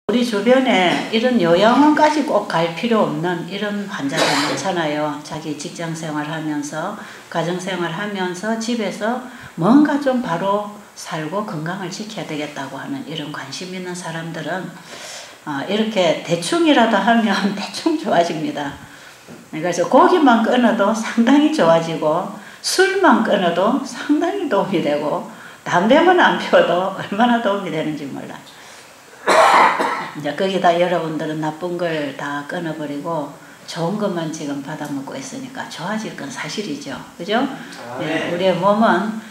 우리 주변에 이런 요양원까지 꼭 갈 필요 없는 이런 환자들 많잖아요. 자기 직장 생활하면서 가정생활하면서 집에서 뭔가 좀 바로 살고 건강을 지켜야 되겠다고 하는 이런 관심 있는 사람들은 이렇게 대충이라도 하면 대충 좋아집니다. 그래서 고기만 끊어도 상당히 좋아지고 술만 끊어도 상당히 도움이 되고 담배만 안 피워도 얼마나 도움이 되는지 몰라요. 이제 거기다 여러분들은 나쁜 걸 다 끊어버리고 좋은 것만 지금 받아먹고 있으니까 좋아질 건 사실이죠. 그죠? 네, 우리의 몸은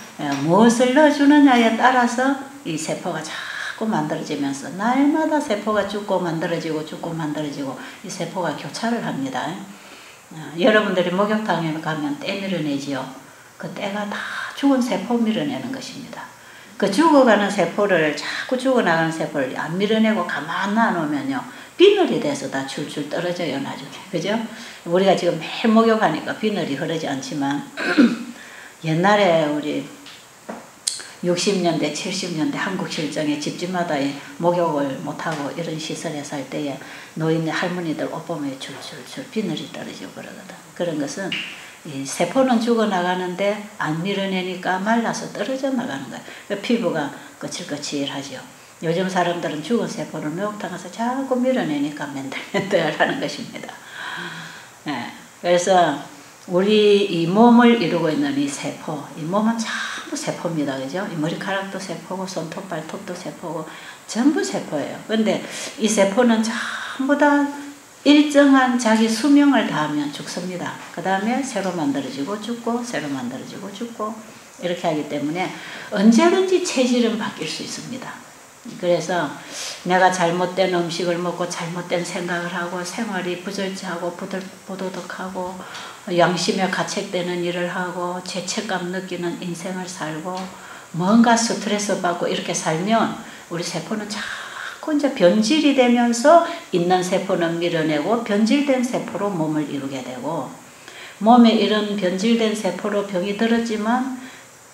무엇을 넣어주느냐에 따라서 이 세포가 자꾸 만들어지면서 날마다 세포가 죽고 만들어지고 죽고 만들어지고 이 세포가 교차를 합니다. 여러분들이 목욕탕에 가면 때 밀어내지요. 그 때가 다 죽은 세포 밀어내는 것입니다. 그 죽어가는 세포를 자꾸 죽어나가는 세포를 안 밀어내고 가만 놔놓으면요 비늘이 돼서 다 줄줄 떨어져요 나중에. 그죠? 우리가 지금 매일 목욕하니까 비늘이 흐르지 않지만 옛날에 우리 60년대 70년대 한국 실정에 집집마다 목욕을 못하고 이런 시설에 살 때에 노인 할머니들 옷 보면 줄줄줄 비늘이 떨어지고 그러거든. 그런 것은 이 세포는 죽어나가는데 안 밀어내니까 말라서 떨어져 나가는 거예요. 그러니까 피부가 거칠거칠하죠. 요즘 사람들은 죽은 세포를 목욕탕 가서 자꾸 밀어내니까 맨들맨들하는 것입니다. 네. 그래서 우리 이 몸을 이루고 있는 이 세포, 이 몸은 전부 세포입니다. 그죠? 이 머리카락도 세포고 손톱, 발톱도 세포고 전부 세포예요. 근데 이 세포는 전부 다 일정한 자기 수명을 다하면 죽습니다. 그 다음에 새로 만들어지고 죽고 새로 만들어지고 죽고 이렇게 하기 때문에 언제든지 체질은 바뀔 수 있습니다. 그래서 내가 잘못된 음식을 먹고 잘못된 생각을 하고 생활이 부절제하고 부도덕하고 양심에 가책되는 일을 하고 죄책감 느끼는 인생을 살고 뭔가 스트레스 받고 이렇게 살면 우리 세포는 자꾸 이제 변질이 되면서 있는 세포는 밀어내고 변질된 세포로 몸을 이루게 되고 몸에 이런 변질된 세포로 병이 들었지만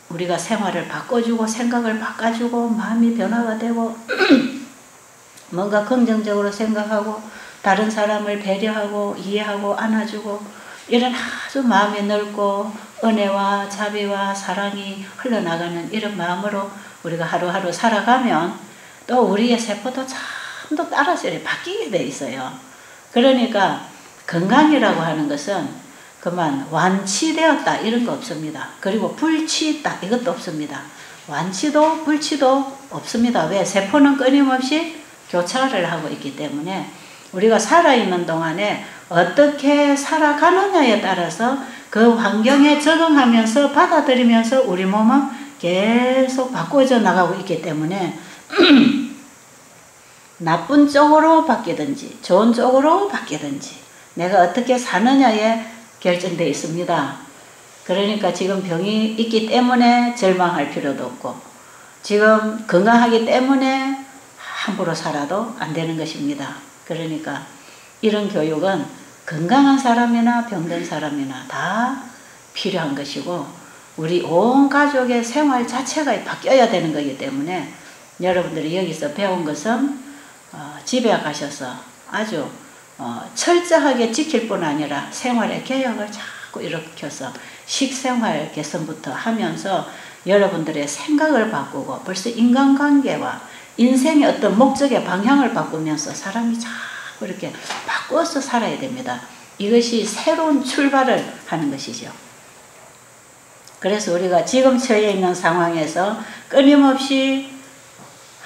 우리가 생활을 바꿔주고 생각을 바꿔주고 마음이 변화가 되고 뭔가 긍정적으로 생각하고 다른 사람을 배려하고 이해하고 안아주고 이런 아주 마음이 넓고 은혜와 자비와 사랑이 흘러나가는 이런 마음으로 우리가 하루하루 살아가면 또 우리의 세포도 참도 따라서 바뀌게 돼 있어요. 그러니까 건강이라고 하는 것은 그만 완치되었다 이런 거 없습니다. 그리고 불치있다 이것도 없습니다. 완치도 불치도 없습니다. 왜? 세포는 끊임없이 교차를 하고 있기 때문에 우리가 살아있는 동안에 어떻게 살아가느냐에 따라서 그 환경에 적응하면서 받아들이면서 우리 몸은 계속 바꿔져 나가고 있기 때문에 나쁜 쪽으로 바뀌든지 좋은 쪽으로 바뀌든지 내가 어떻게 사느냐에 결정되어 있습니다. 그러니까 지금 병이 있기 때문에 절망할 필요도 없고 지금 건강하기 때문에 함부로 살아도 안 되는 것입니다. 그러니까 이런 교육은 건강한 사람이나 병든 사람이나 다 필요한 것이고 우리 온 가족의 생활 자체가 바뀌어야 되는 거기 때문에 여러분들이 여기서 배운 것은 집에 가셔서 아주 철저하게 지킬 뿐 아니라 생활의 개혁을 자꾸 일으켜서 식생활 개선부터 하면서 여러분들의 생각을 바꾸고 벌써 인간관계와 인생의 어떤 목적의 방향을 바꾸면서 사람이 자꾸 이렇게 바꿔서 살아야 됩니다. 이것이 새로운 출발을 하는 것이죠. 그래서 우리가 지금 처해 있는 상황에서 끊임없이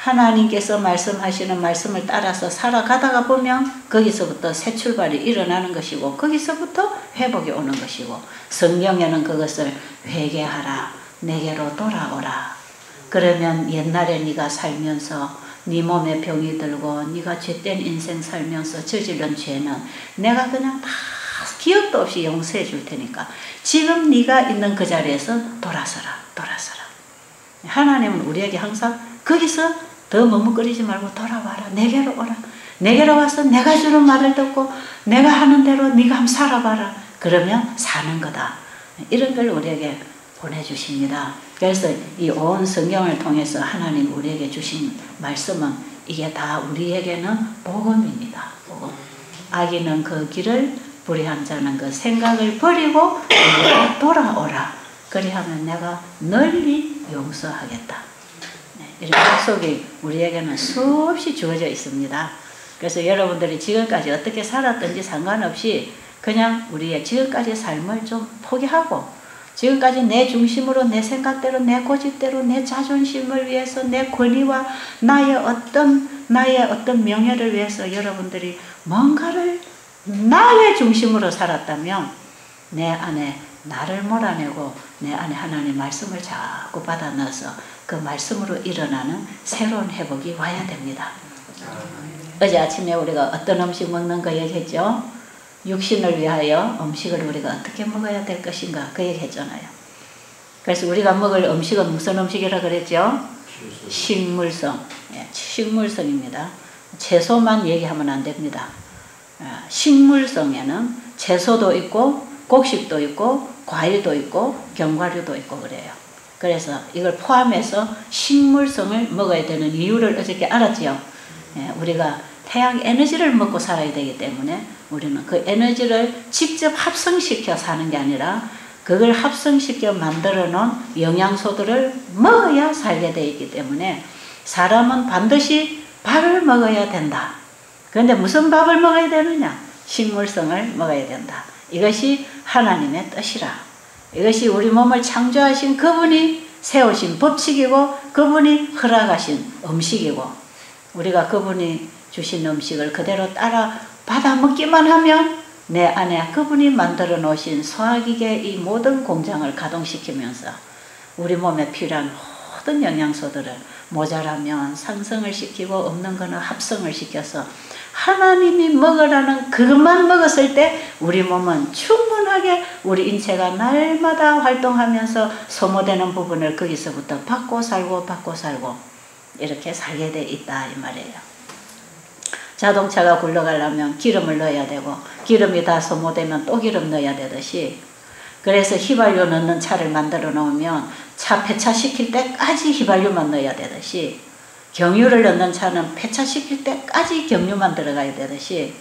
하나님께서 말씀하시는 말씀을 따라서 살아가다가 보면 거기서부터 새 출발이 일어나는 것이고 거기서부터 회복이 오는 것이고 성경에는 그것을 회개하라 내게로 돌아오라 그러면 옛날에 네가 살면서 네 몸에 병이 들고 네가 죄된 인생 살면서 저지른 죄는 내가 그냥 다 기억도 없이 용서해 줄 테니까 지금 네가 있는 그 자리에서 돌아서라 하나님은 우리에게 항상 거기서 더 머뭇거리지 말고 돌아와라. 내게로 오라. 내게로 와서 내가 주는 말을 듣고 내가 하는 대로 네가 한번 살아봐라. 그러면 사는 거다. 이런 걸 우리에게 보내주십니다. 그래서 이 온 성경을 통해서 하나님 우리에게 주신 말씀은 이게 다 우리에게는 복음입니다. 복음. 악인은 그 길을 불의한 자는 그 생각을 버리고 돌아오라. 그리하면 내가 널리 용서하겠다. 이런 약속이 우리에게는 수없이 주어져 있습니다. 그래서 여러분들이 지금까지 어떻게 살았든지 상관없이 그냥 우리의 지금까지 삶을 좀 포기하고 지금까지 내 중심으로 내 생각대로 내 고집대로 내 자존심을 위해서 내 권위와 나의 어떤 명예를 위해서 여러분들이 뭔가를 나의 중심으로 살았다면 내 안에 나를 몰아내고 내 안에 하나님 말씀을 자꾸 받아 넣어서 그 말씀으로 일어나는 새로운 회복이 와야 됩니다. 어제 아침에 우리가 어떤 음식 먹는 거 얘기했죠? 육신을 위하여 음식을 우리가 어떻게 먹어야 될 것인가 그 얘기했잖아요. 그래서 우리가 먹을 음식은 무슨 음식이라 그랬죠? 식물성. 식물성입니다. 채소만 얘기하면 안 됩니다. 식물성에는 채소도 있고 곡식도 있고 과일도 있고 견과류도 있고 그래요. 그래서 이걸 포함해서 식물성을 먹어야 되는 이유를 어저께 알았지요. 우리가 태양 에너지를 먹고 살아야 되기 때문에 우리는 그 에너지를 직접 합성시켜 사는 게 아니라 그걸 합성시켜 만들어 놓은 영양소들을 먹어야 살게 되어 있기 때문에 사람은 반드시 밥을 먹어야 된다. 그런데 무슨 밥을 먹어야 되느냐? 식물성을 먹어야 된다. 이것이 하나님의 뜻이라. 이것이 우리 몸을 창조하신 그분이 세우신 법칙이고 그분이 허락하신 음식이고 우리가 그분이 주신 음식을 그대로 따라 받아 먹기만 하면 내 안에 그분이 만들어 놓으신 소화기계 이 모든 공장을 가동시키면서 우리 몸에 필요한 모든 영양소들을 모자라면 상승을 시키고 없는 거는 합성을 시켜서 하나님이 먹으라는 그것만 먹었을 때 우리 몸은 충분하게 우리 인체가 날마다 활동하면서 소모되는 부분을 거기서부터 받고 살고 이렇게 살게 돼 있다 이 말이에요. 자동차가 굴러가려면 기름을 넣어야 되고 기름이 다 소모되면 또 기름 넣어야 되듯이 그래서 휘발유 넣는 차를 만들어 놓으면 차 폐차시킬 때까지 휘발유만 넣어야 되듯이 경유를 넣는 차는 폐차시킬 때까지 경유만 들어가야 되듯이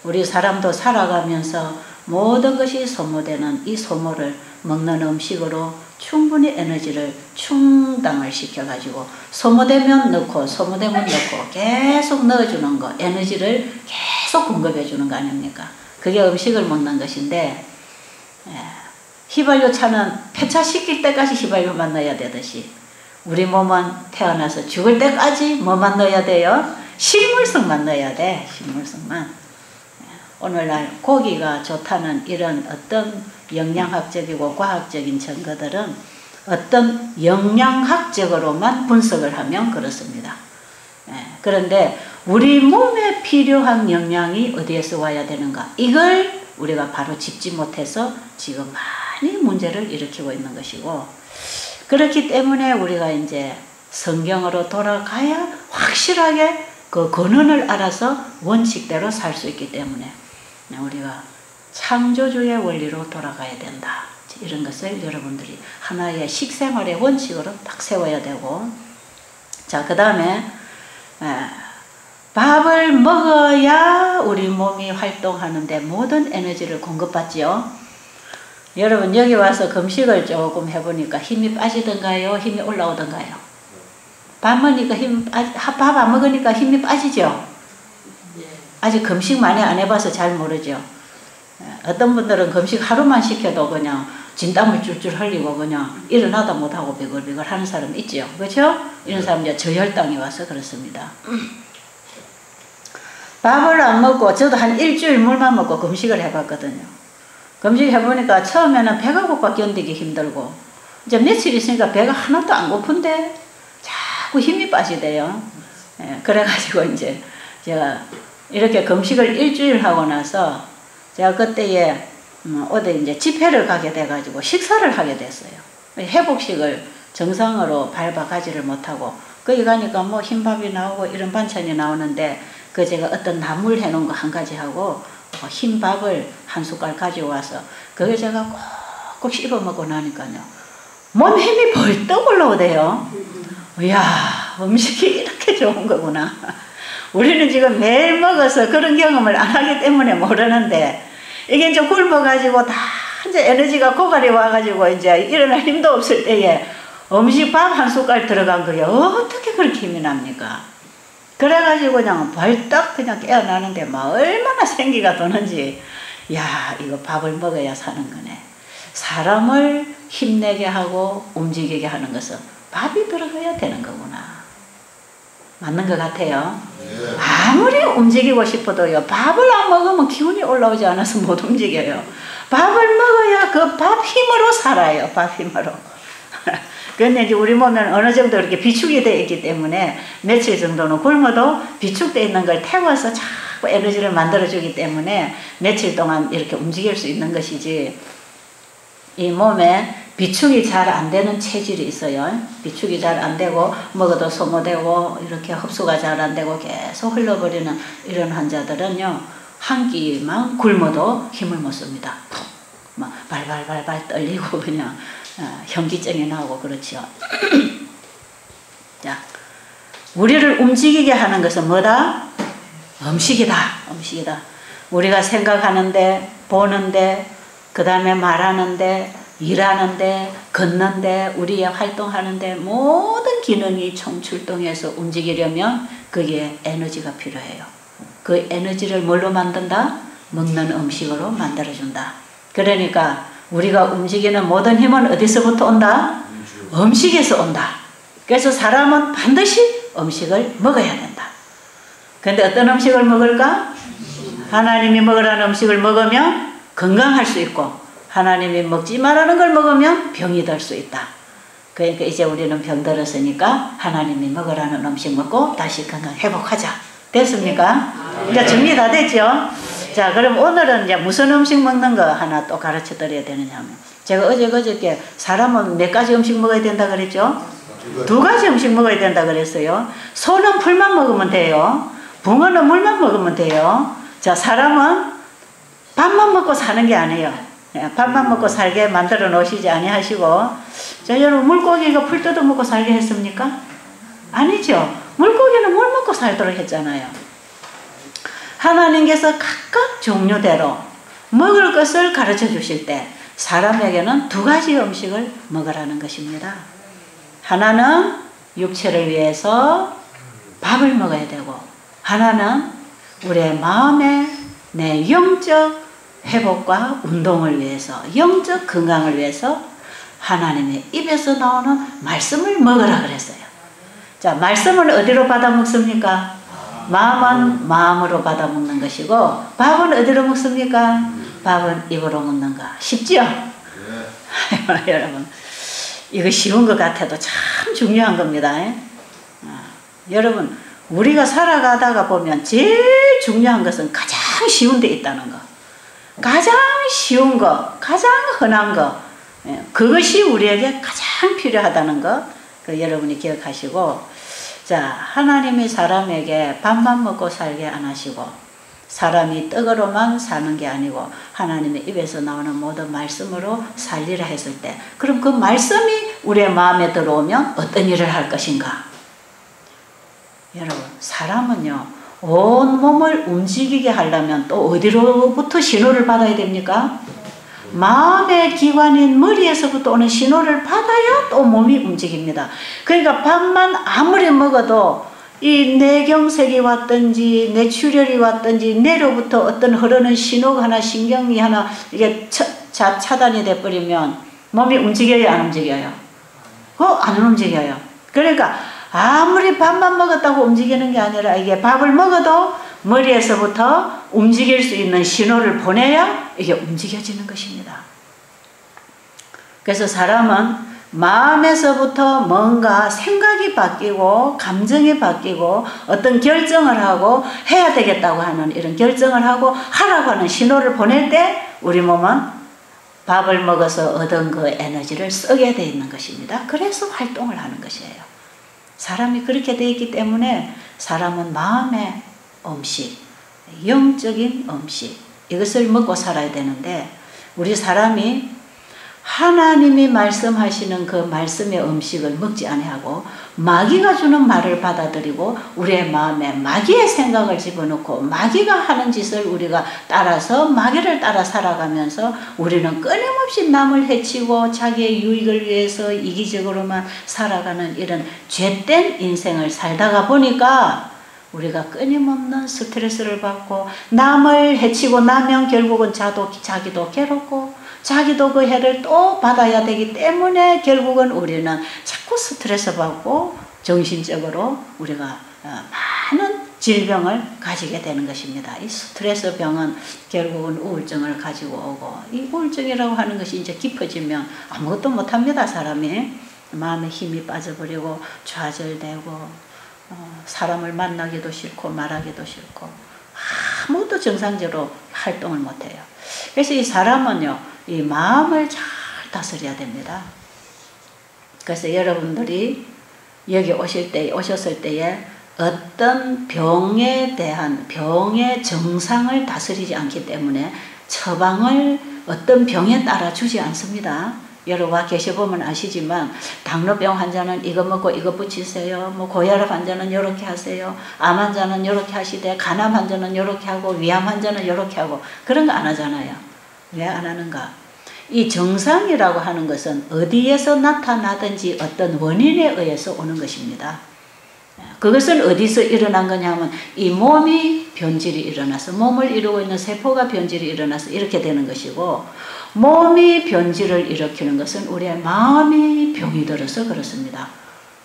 우리 사람도 살아가면서 모든 것이 소모되는 이 소모를 먹는 음식으로 충분히 에너지를 충당을 시켜가지고 소모되면 넣고 계속 넣어주는 거 에너지를 계속 공급해 주는 거 아닙니까? 그게 음식을 먹는 것인데 휘발유 차는 폐차시킬 때까지 휘발유만 넣어야 되듯이 우리 몸은 태어나서 죽을 때까지 뭐만 넣어야 돼요? 식물성만 넣어야 돼. 식물성만. 오늘날 고기가 좋다는 이런 어떤 영양학적이고 과학적인 증거들은 어떤 영양학적으로만 분석을 하면 그렇습니다. 그런데 우리 몸에 필요한 영양이 어디에서 와야 되는가? 이걸 우리가 바로 짚지 못해서 지금 많이 문제를 일으키고 있는 것이고 그렇기 때문에 우리가 이제 성경으로 돌아가야 확실하게 그 근원을 알아서 원칙대로 살 수 있기 때문에 우리가 창조주의 원리로 돌아가야 된다. 이런 것을 여러분들이 하나의 식생활의 원칙으로 딱 세워야 되고 자, 그 다음에 밥을 먹어야 우리 몸이 활동하는데 모든 에너지를 공급받지요. 여러분 여기 와서 금식을 조금 해보니까 힘이 빠지던가요? 힘이 올라오던가요? 밥 안 먹으니까 힘이 빠지죠? 아직 금식 많이 안 해봐서 잘 모르죠? 어떤 분들은 금식 하루만 시켜도 그냥 진땀을 줄줄 흘리고 그냥 일어나다 못하고 비글비글 하는 사람 있죠? 그렇죠? 이런 사람 이제 저혈당이 와서 그렇습니다. 밥을 안 먹고 저도 한 일주일 물만 먹고 금식을 해봤거든요. 금식 해보니까 처음에는 배가 고파 견디기 힘들고 이제 며칠 있으니까 배가 하나도 안 고픈데 자꾸 힘이 빠지대요. 그래가지고 이제 제가 이렇게 금식을 일주일 하고 나서 제가 그때에 어디 이제 집회를 가게 돼가지고 식사를 하게 됐어요. 회복식을 정상으로 밟아가지를 못하고 거기 가니까 뭐 흰밥이 나오고 이런 반찬이 나오는데 그 제가 어떤 나물 해놓은 거 한 가지 하고 흰밥을 한 숟갈 가지고 와서 그걸 제가 꼭 씹어 먹고 나니까요 몸 힘이 벌떡 올라오대요. 이야 음식이 이렇게 좋은 거구나. 우리는 지금 매일 먹어서 그런 경험을 안 하기 때문에 모르는데, 이게 이제 굶어가지고 다 이제 에너지가 고갈이 와가지고 이제 일어날 힘도 없을 때에 음식 밥 한 숟갈 들어간 거게 어떻게 그렇게 힘이 납니까? 그래가지고 그냥 벌떡 그냥 깨어나는데 막 얼마나 생기가 도는지, 야, 이거 밥을 먹어야 사는 거네. 사람을 힘내게 하고 움직이게 하는 것은 밥이 들어가야 되는 거구나. 맞는 것 같아요. 아무리 움직이고 싶어도요, 밥을 안 먹으면 기운이 올라오지 않아서 못 움직여요. 밥을 먹어야 그 밥 힘으로 살아요. 밥 힘으로. 근데 이제 우리 몸은 어느 정도 이렇게 비축이 되어 있기 때문에 며칠 정도는 굶어도 비축되어 있는 걸 태워서 자꾸 에너지를 만들어주기 때문에 며칠 동안 이렇게 움직일 수 있는 것이지, 이 몸에 비축이 잘 안 되는 체질이 있어요. 비축이 잘 안 되고 먹어도 소모되고 이렇게 흡수가 잘 안 되고 계속 흘러버리는 이런 환자들은요, 한 끼만 굶어도 힘을 못 씁니다. 막 발발발발 떨리고 그냥 현기증이 나오고 그렇죠. 자, 우리를 움직이게 하는 것은 뭐다? 음식이다. 음식이다. 우리가 생각하는데, 보는데, 그 다음에 말하는데, 일하는데, 걷는데, 우리의 활동하는데 모든 기능이 총출동해서 움직이려면 거기에 에너지가 필요해요. 그 에너지를 뭘로 만든다? 먹는 음식으로 만들어준다. 그러니까 우리가 움직이는 모든 힘은 어디서부터 온다? 음식에서 온다. 그래서 사람은 반드시 음식을 먹어야 된다. 근데 어떤 음식을 먹을까? 하나님이 먹으라는 음식을 먹으면 건강할 수 있고, 하나님이 먹지 말라는 걸 먹으면 병이 들 수 있다. 그러니까 이제 우리는 병 들었으니까 하나님이 먹으라는 음식 먹고 다시 건강 회복하자. 됐습니까? 이제 준비 다 됐죠? 자, 그럼 오늘은 이제 무슨 음식 먹는 거 하나 또 가르쳐 드려야 되느냐면, 제가 그저께 사람은 몇 가지 음식 먹어야 된다 그랬죠? 2가지 음식 먹어야 된다 그랬어요. 소는 풀만 먹으면 돼요. 붕어는 물만 먹으면 돼요. 자, 사람은 밥만 먹고 사는 게 아니에요. 밥만 먹고 살게 만들어 놓으시지 아니하시고, 자, 여러분, 물고기가 풀 뜯어 먹고 살게 했습니까? 아니죠. 물고기는 물 먹고 살도록 했잖아요. 하나님께서 각각 종류대로 먹을 것을 가르쳐 주실 때 사람에게는 2가지 음식을 먹으라는 것입니다. 하나는 육체를 위해서 밥을 먹어야 되고, 하나는 우리의 마음의 내 영적 회복과 운동을 위해서, 영적 건강을 위해서 하나님의 입에서 나오는 말씀을 먹으라 그랬어요. 자, 말씀을 어디로 받아 먹습니까? 마음은 마음으로 받아 먹는 것이고, 밥은 어디로 먹습니까? 밥은 입으로 먹는 거. 쉽죠? 여러분, 이거 쉬운 것 같아도 참 중요한 겁니다. 여러분, 우리가 살아가다가 보면 제일 중요한 것은 가장 쉬운 데 있다는 거. 가장 쉬운 거, 가장 흔한 거, 그것이 우리에게 가장 필요하다는 거, 여러분이 기억하시고, 자, 하나님이 사람에게 밥만 먹고 살게 안 하시고, 사람이 떡으로만 사는 게 아니고 하나님의 입에서 나오는 모든 말씀으로 살리라 했을 때, 그럼 그 말씀이 우리의 마음에 들어오면 어떤 일을 할 것인가? 여러분, 사람은요, 온 몸을 움직이게 하려면 또 어디로부터 신호를 받아야 됩니까? 마음의 기관인 머리에서부터 오는 신호를 받아야 또 몸이 움직입니다. 그러니까 밥만 아무리 먹어도 이 뇌경색이 왔든지 뇌출혈이 왔든지 뇌로부터 어떤 흐르는 신호가 하나, 신경이 하나 이게 차단이 돼버리면 몸이 움직여요, 안 움직여요? 안 움직여요. 그러니까 아무리 밥만 먹었다고 움직이는 게 아니라, 이게 밥을 먹어도 머리에서부터 움직일 수 있는 신호를 보내야 이게 움직여지는 것입니다. 그래서 사람은 마음에서부터 뭔가 생각이 바뀌고 감정이 바뀌고 어떤 결정을 하고 해야 되겠다고 하는 이런 결정을 하고 하라고 하는 신호를 보낼 때 우리 몸은 밥을 먹어서 얻은 그 에너지를 쓰게 되어 있는 것입니다. 그래서 활동을 하는 것이에요. 사람이 그렇게 되어 있기 때문에 사람은 마음의 음식, 영적인 음식, 이것을 먹고 살아야 되는데, 우리 사람이 하나님이 말씀하시는 그 말씀의 음식을 먹지 아니하고 마귀가 주는 말을 받아들이고 우리의 마음에 마귀의 생각을 집어넣고 마귀가 하는 짓을 우리가 따라서 마귀를 따라 살아가면서 우리는 끊임없이 남을 해치고 자기의 유익을 위해서 이기적으로만 살아가는 이런 죄된 인생을 살다가 보니까 우리가 끊임없는 스트레스를 받고 남을 해치고 나면 결국은 자기도 괴롭고 자기도 그 해를 또 받아야 되기 때문에 결국은 우리는 자꾸 스트레스 받고 정신적으로 우리가 많은 질병을 가지게 되는 것입니다. 이 스트레스 병은 결국은 우울증을 가지고 오고 이 우울증이라고 하는 것이 이제 깊어지면 아무것도 못합니다. 사람이 마음에 힘이 빠져버리고 좌절되고 사람을 만나기도 싫고 말하기도 싫고 아무것도 정상적으로 활동을 못해요. 그래서 이 사람은요, 이 마음을 잘 다스려야 됩니다. 그래서 여러분들이 여기 오셨을 때에 어떤 병에 대한 병의 정상을 다스리지 않기 때문에 처방을 어떤 병에 따라 주지 않습니다. 여러 와 계셔보면 아시지만 당뇨병 환자는 이거 먹고 이거 붙이세요. 뭐 고혈압 환자는 이렇게 하세요. 암 환자는 이렇게 하시되 간암 환자는 이렇게 하고 위암 환자는 이렇게 하고 그런 거 안 하잖아요. 왜 안 하는가? 이 정상이라고 하는 것은 어디에서 나타나든지 어떤 원인에 의해서 오는 것입니다. 그것은 어디서 일어난 거냐면 이 몸이 변질이 일어나서 몸을 이루고 있는 세포가 변질이 일어나서 이렇게 되는 것이고 몸이 변질을 일으키는 것은 우리의 마음이 병이 들어서 그렇습니다.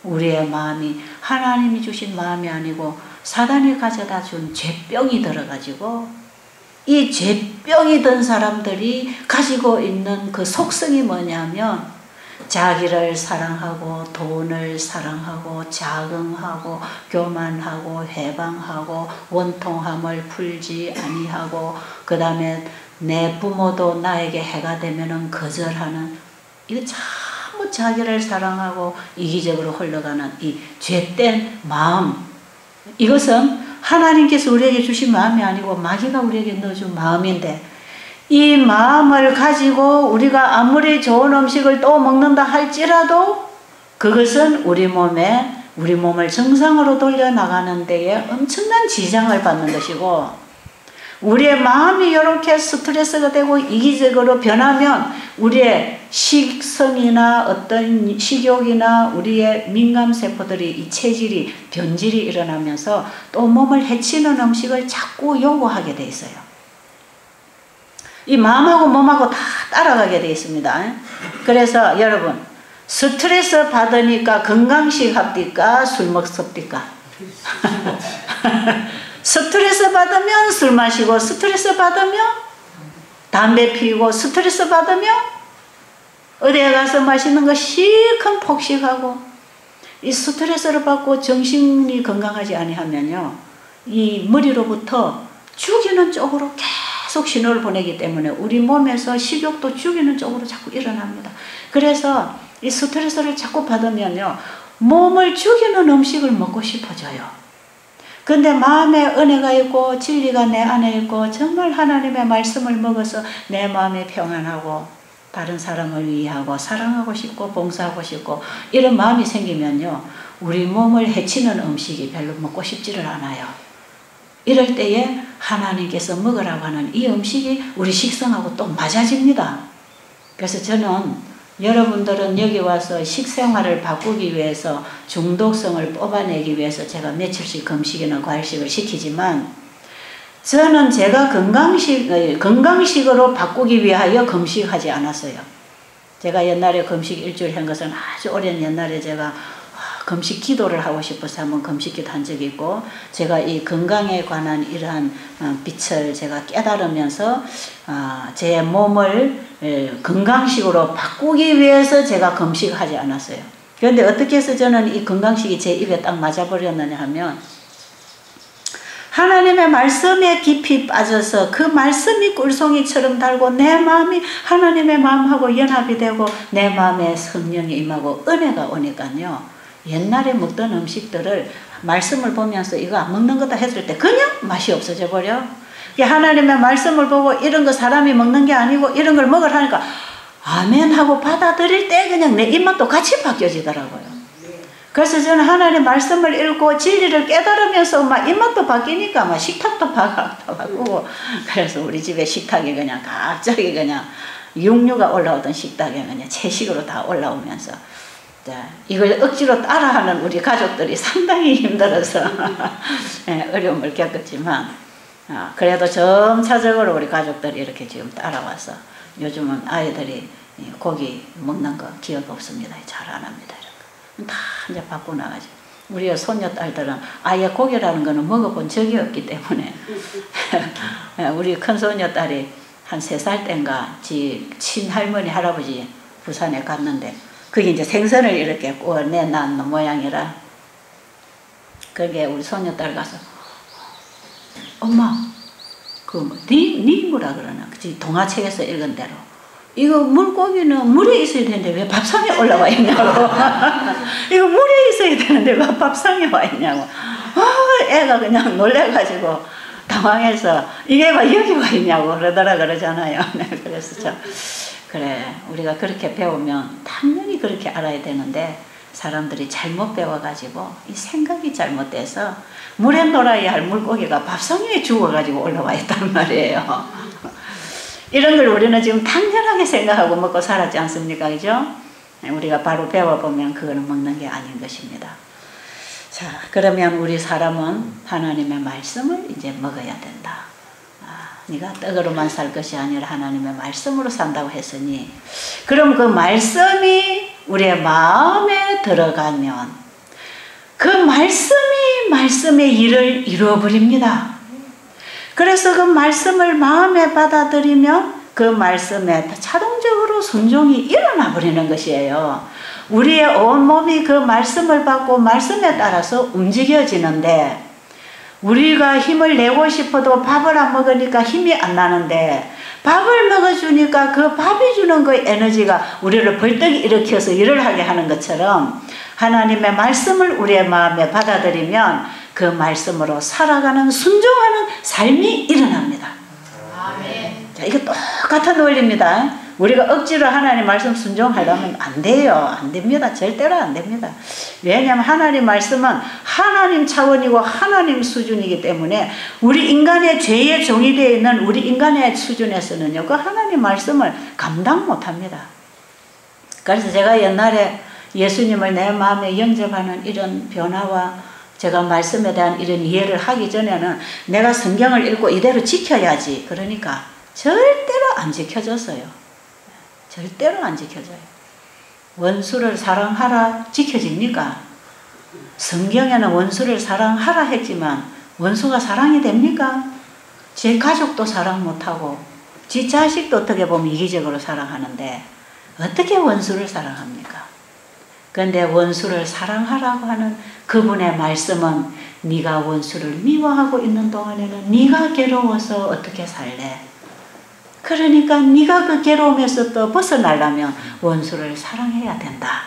우리의 마음이 하나님이 주신 마음이 아니고 사단이 가져다 준 죄병이 들어가지고 이 죄병이 든 사람들이 가지고 있는 그 속성이 뭐냐면 자기를 사랑하고 돈을 사랑하고 자긍하고 교만하고 회방하고 원통함을 풀지 아니하고 그 다음에 내 부모도 나에게 해가 되면은 거절하는 이거 전부 자기를 사랑하고 이기적으로 흘러가는 이 죄된 마음 이것은 하나님께서 우리에게 주신 마음이 아니고 마귀가 우리에게 넣어준 마음인데 이 마음을 가지고 우리가 아무리 좋은 음식을 또 먹는다 할지라도 그것은 우리 몸을 정상으로 돌려나가는 데에 엄청난 지장을 받는 것이고 우리의 마음이 이렇게 스트레스가 되고 이기적으로 변하면 우리의 식성이나 어떤 식욕이나 우리의 민감세포들이 이 체질이 변질이 일어나면서 또 몸을 해치는 음식을 자꾸 요구하게 돼 있어요. 이 마음하고 몸하고 다 따라가게 돼 있습니다. 그래서 여러분 스트레스 받으니까 건강식 합니까? 술 먹습니까? 스트레스 받으면 술 마시고 스트레스 받으면 담배 피우고 스트레스 받으면 어디에 가서 맛있는 거 실컷 폭식하고 이 스트레스를 받고 정신이 건강하지 아니하면요 이 머리로부터 죽이는 쪽으로 계속 신호를 보내기 때문에 우리 몸에서 식욕도 죽이는 쪽으로 자꾸 일어납니다. 그래서 이 스트레스를 자꾸 받으면요 몸을 죽이는 음식을 먹고 싶어져요. 근데 마음에 은혜가 있고 진리가 내 안에 있고 정말 하나님의 말씀을 먹어서 내 마음이 평안하고 다른 사람을 위하고 사랑하고 싶고 봉사하고 싶고 이런 마음이 생기면요 우리 몸을 해치는 음식이 별로 먹고 싶지를 않아요. 이럴 때에 하나님께서 먹으라고 하는 이 음식이 우리 식성하고 또 맞아집니다. 그래서 저는 여러분들은 여기 와서 식생활을 바꾸기 위해서 중독성을 뽑아내기 위해서 제가 며칠씩 금식이나 과일식을 시키지만 저는 제가 건강식으로 바꾸기 위하여 금식하지 않았어요. 제가 옛날에 금식 일주일 한 것은 아주 오랜 옛날에 제가 금식 기도를 하고 싶어서 한번 금식 기도 한 적이 있고 제가 이 건강에 관한 이러한 빛을 제가 깨달으면서 제 몸을 건강식으로 바꾸기 위해서 제가 금식하지 않았어요. 그런데 어떻게 해서 저는 이 건강식이 제 입에 딱 맞아버렸느냐 하면 하나님의 말씀에 깊이 빠져서 그 말씀이 꿀송이처럼 달고 내 마음이 하나님의 마음하고 연합이 되고 내 마음에 성령이 임하고 은혜가 오니까요 옛날에 먹던 음식들을 말씀을 보면서 이거 안 먹는 거다 했을 때 그냥 맛이 없어져 버려. 하나님의 말씀을 보고 이런 거 사람이 먹는 게 아니고 이런 걸 먹으라니까 아멘 하고 받아들일 때 그냥 내 입맛도 같이 바뀌어지더라고요. 그래서 저는 하나님의 말씀을 읽고 진리를 깨달으면서 막 입맛도 바뀌니까 막 식탁도 바꾸고, 그래서 우리 집에 식탁이 그냥 갑자기 그냥 육류가 올라오던 식탁에 그냥 채식으로 다 올라오면서, 이걸 억지로 따라하는 우리 가족들이 상당히 힘들어서 어려움을 겪었지만, 그래도 점차적으로 우리 가족들이 이렇게 지금 따라와서 요즘은 아이들이 고기 먹는 거 기억 없습니다. 잘 안 합니다. 이런 거. 다 이제 바꾸나가지고. 우리 손녀딸들은 아예 고기라는 거는 먹어본 적이 없기 때문에 우리 큰 손녀딸이 한 3살 땐가 지 친할머니 할아버지 부산에 갔는데 그게 이제 생선을 이렇게 구워내놓은 모양이라, 그게 우리 손녀딸 가서 엄마 네 뭐라 그러나 그치 동화책에서 읽은 대로 이거 물고기는 물에 있어야 되는데 왜 밥상에 올라와 있냐고 이거 물에 있어야 되는데 왜 밥상에 와 있냐고. 애가 그냥 놀래가지고 당황해서 이게 왜 여기 와 있냐고 그러잖아요. 네, 그래서 그래 우리가 그렇게 배우면 당연히 그렇게 알아야 되는데 사람들이 잘못 배워가지고 이 생각이 잘못돼서 물에 놀아야 할 물고기가 밥상에 죽어가지고 올라와 있단 말이에요. 이런 걸 우리는 지금 당연하게 생각하고 먹고 살았지 않습니까? 그죠? 우리가 바로 배워보면 그거는 먹는 게 아닌 것입니다. 자, 그러면 우리 사람은 하나님의 말씀을 이제 먹어야 된다. 네가 떡으로만 살 것이 아니라 하나님의 말씀으로 산다고 했으니, 그럼 그 말씀이 우리의 마음에 들어가면 그 말씀이 말씀의 일을 이루어버립니다. 그래서 그 말씀을 마음에 받아들이면 그 말씀에 자동적으로 순종이 일어나 버리는 것이에요. 우리의 온몸이 그 말씀을 받고 말씀에 따라서 움직여지는데, 우리가 힘을 내고 싶어도 밥을 안 먹으니까 힘이 안 나는데 밥을 먹어주니까 그 밥이 주는 그 에너지가 우리를 벌떡 일으켜서 일을 하게 하는 것처럼 하나님의 말씀을 우리의 마음에 받아들이면 그 말씀으로 살아가는 순종하는 삶이 일어납니다. 아멘. 자, 이게 똑같은 원리입니다. 우리가 억지로 하나님 말씀 순종하려면 안 돼요. 안 됩니다. 절대로 안 됩니다. 왜냐하면 하나님 말씀은 하나님 차원이고 하나님 수준이기 때문에 우리 인간의 죄의 종이 되어 있는 우리 인간의 수준에서는요, 그 하나님 말씀을 감당 못합니다. 그래서 제가 옛날에 예수님을 내 마음에 영접하는 이런 변화와 제가 말씀에 대한 이런 이해를 하기 전에는 내가 성경을 읽고 이대로 지켜야지, 그러니까 절대로 안 지켜졌어요. 절대로 안 지켜져요. 원수를 사랑하라 지켜집니까? 성경에는 원수를 사랑하라 했지만 원수가 사랑이 됩니까? 제 가족도 사랑 못하고 지 자식도 어떻게 보면 이기적으로 사랑하는데 어떻게 원수를 사랑합니까? 그런데 원수를 사랑하라고 하는 그분의 말씀은 네가 원수를 미워하고 있는 동안에는 네가 괴로워서 어떻게 살래? 그러니까 네가 그 괴로움에서 또 벗어나려면 원수를 사랑해야 된다.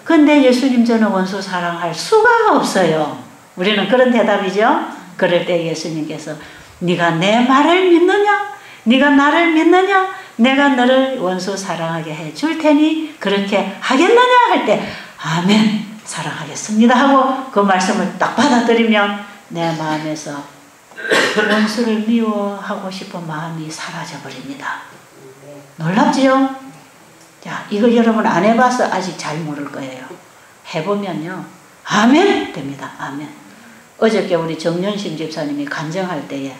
근데 예수님, 저는 원수 사랑할 수가 없어요. 우리는 그런 대답이죠. 그럴 때 예수님께서 네가 내 말을 믿느냐? 네가 나를 믿느냐? 내가 너를 원수 사랑하게 해줄 테니 그렇게 하겠느냐? 할 때 아멘, 사랑하겠습니다 하고 그 말씀을 딱 받아들이면 내 마음에서 원수를 미워하고 싶은 마음이 사라져버립니다. 놀랍지요? 자, 이거 여러분 안 해봐서 아직 잘 모를 거예요. 해보면요, 아멘 됩니다. 아멘. 어저께 우리 정연심 집사님이 간증할 때에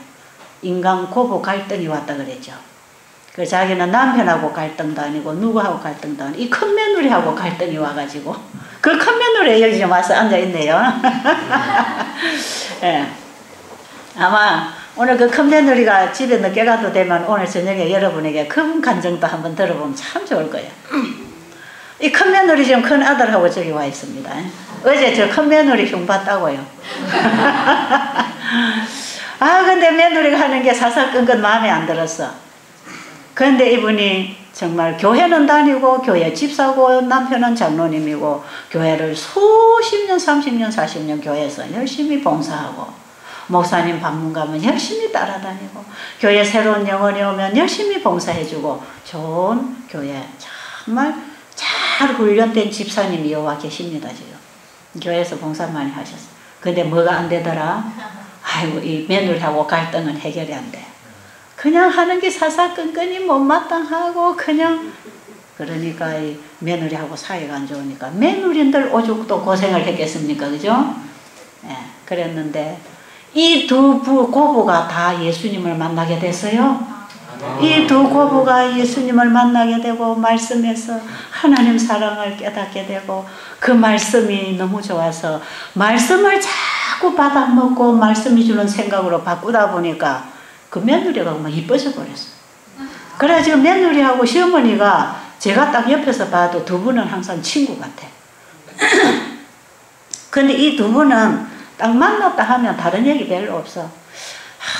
인간 고부 갈등이 왔다 그랬죠. 그 자기는 남편하고 갈등도 아니고 누구하고 갈등도 아니고 이 큰 며느리하고 갈등이 와가지고 그 큰 며느리 여기 좀 와서 앉아있네요. 예. 아마 오늘 그 큰 며느리가 집에 늦게 가도 되면 오늘 저녁에 여러분에게 그 간증도 한번 들어보면 참 좋을 거예요. 이 큰 며느리 지금 큰 아들하고 저기 와 있습니다. 어제 저 큰 며느리 흉 봤다고요. 근데 며느리가 하는 게 사사건건 마음에 안 들었어. 그런데 이분이 정말 교회는 다니고 교회 집사고 남편은 장로님이고 교회를 수십 년 30년 40년 교회에서 열심히 봉사하고 목사님 방문 가면 열심히 따라다니고 교회 새로운 영혼이 오면 열심히 봉사해주고 좋은 교회 정말 잘 훈련된 집사님이 여와 계십니다. 지금 교회에서 봉사 많이 하셨어요. 근데 뭐가 안 되더라? 아이고, 이 며느리하고 갈등은 해결이 안 돼. 그냥 하는 게 사사건건이 못마땅하고 그냥 그러니까 이 며느리하고 사이가 안 좋으니까 며느리들 오죽도 고생을 했겠습니까? 그죠? 예, 그랬는데 이 두 고부가 다 예수님을 만나게 됐어요. 이 두 고부가 예수님을 만나게 되고 말씀에서 하나님 사랑을 깨닫게 되고 그 말씀이 너무 좋아서 말씀을 자꾸 받아먹고 말씀이 주는 생각으로 바꾸다 보니까 그 며느리가 막 이뻐져 버렸어요. 그래가지고 며느리하고 시어머니가 제가 딱 옆에서 봐도 두 분은 항상 친구 같아. 근데 이 두 분은 딱 만났다 하면 다른 얘기 별로 없어.